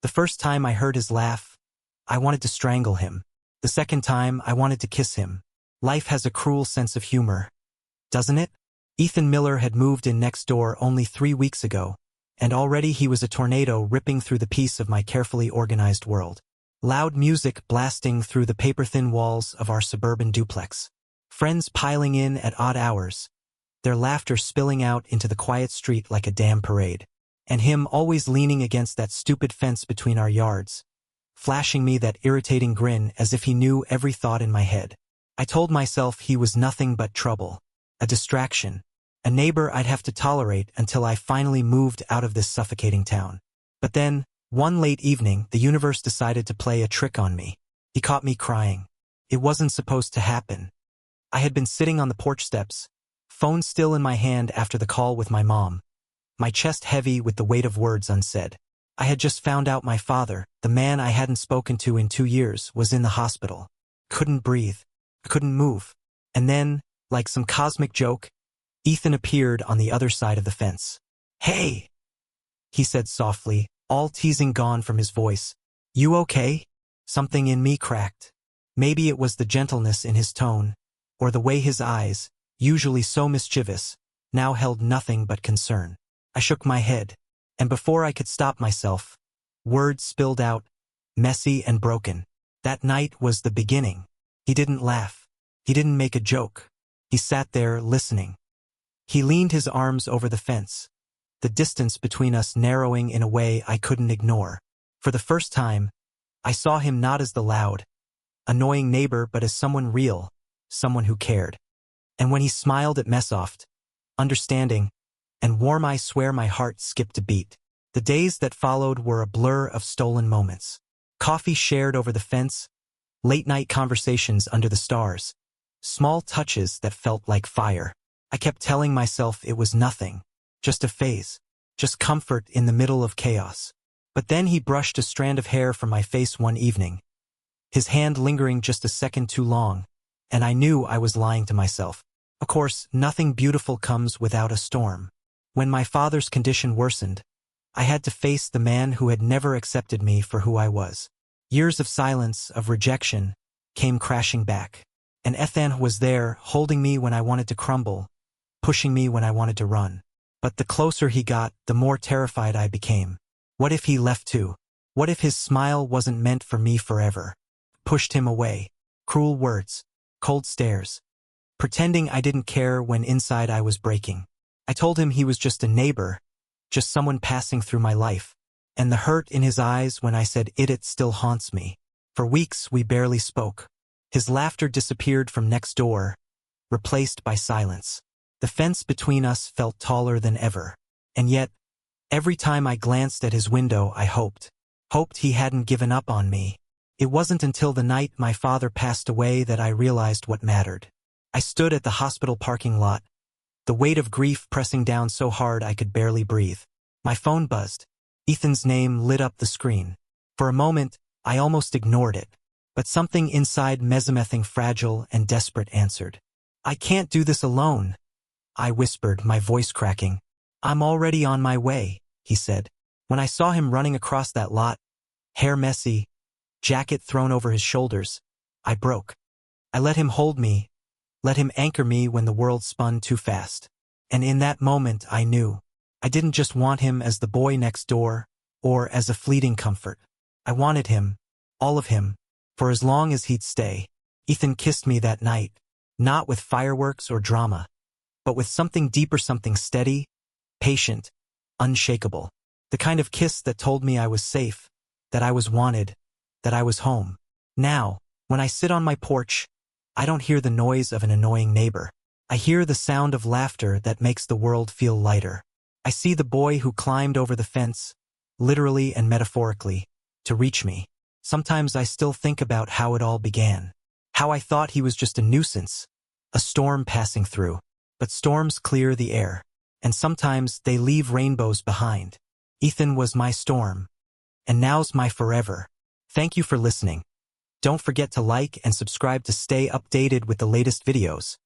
The first time I heard his laugh, I wanted to strangle him. The second time, I wanted to kiss him. Life has a cruel sense of humor, doesn't it? Ethan Miller had moved in next door only 3 weeks ago, and already he was a tornado ripping through the peace of my carefully organized world. Loud music blasting through the paper-thin walls of our suburban duplex. Friends piling in at odd hours, their laughter spilling out into the quiet street like a damn parade. And him always leaning against that stupid fence between our yards, flashing me that irritating grin as if he knew every thought in my head. I told myself he was nothing but trouble, a distraction, a neighbor I'd have to tolerate until I finally moved out of this suffocating town. But then, one late evening, the universe decided to play a trick on me. He caught me crying. It wasn't supposed to happen. I had been sitting on the porch steps, phone still in my hand after the call with my mom, my chest heavy with the weight of words unsaid. I had just found out my father, the man I hadn't spoken to in 2 years, was in the hospital. Couldn't breathe. Couldn't move. And then, like some cosmic joke, Ethan appeared on the other side of the fence. "Hey," he said softly, all teasing gone from his voice. "You okay?" Something in me cracked. Maybe it was the gentleness in his tone, or the way his eyes, usually so mischievous, now held nothing but concern. I shook my head, and before I could stop myself, words spilled out, messy and broken. That night was the beginning. He didn't laugh. He didn't make a joke. He sat there listening. He leaned his arms over the fence, the distance between us narrowing in a way I couldn't ignore. For the first time, I saw him not as the loud, annoying neighbor but as someone real, someone who cared. And when he smiled at Messoft, understanding, and warm, I swear my heart skipped a beat. The days that followed were a blur of stolen moments. Coffee shared over the fence, late-night conversations under the stars, small touches that felt like fire. I kept telling myself it was nothing, just a phase, just comfort in the middle of chaos. But then he brushed a strand of hair from my face one evening, his hand lingering just a second too long, and I knew I was lying to myself. Of course, nothing beautiful comes without a storm. When my father's condition worsened, I had to face the man who had never accepted me for who I was. Years of silence, of rejection, came crashing back. And Ethan was there, holding me when I wanted to crumble, pushing me when I wanted to run. But the closer he got, the more terrified I became. What if he left too? What if his smile wasn't meant for me forever? Pushed him away. Cruel words, cold stares, pretending I didn't care when inside I was breaking. I told him he was just a neighbor, just someone passing through my life. And the hurt in his eyes when I said it still haunts me. For weeks we barely spoke. His laughter disappeared from next door, replaced by silence. The fence between us felt taller than ever. And yet, every time I glanced at his window I hoped he hadn't given up on me. It wasn't until the night my father passed away that I realized what mattered. I stood at the hospital parking lot, the weight of grief pressing down so hard I could barely breathe. My phone buzzed. Ethan's name lit up the screen. For a moment, I almost ignored it. But something inside mesomething fragile and desperate answered. "I can't do this alone," I whispered, my voice cracking. "I'm already on my way," he said. When I saw him running across that lot, hair messy, jacket thrown over his shoulders, I broke. I let him hold me, let him anchor me when the world spun too fast. And in that moment I knew. I didn't just want him as the boy next door, or as a fleeting comfort. I wanted him, all of him, for as long as he'd stay. Ethan kissed me that night, not with fireworks or drama, but with something deeper, something steady, patient, unshakable. The kind of kiss that told me I was safe, that I was wanted, that I was home. Now, when I sit on my porch, I don't hear the noise of an annoying neighbor. I hear the sound of laughter that makes the world feel lighter. I see the boy who climbed over the fence, literally and metaphorically, to reach me. Sometimes I still think about how it all began. How I thought he was just a nuisance, a storm passing through. But storms clear the air, and sometimes they leave rainbows behind. Ethan was my storm, and now's my forever. Thank you for listening. Don't forget to like and subscribe to stay updated with the latest videos.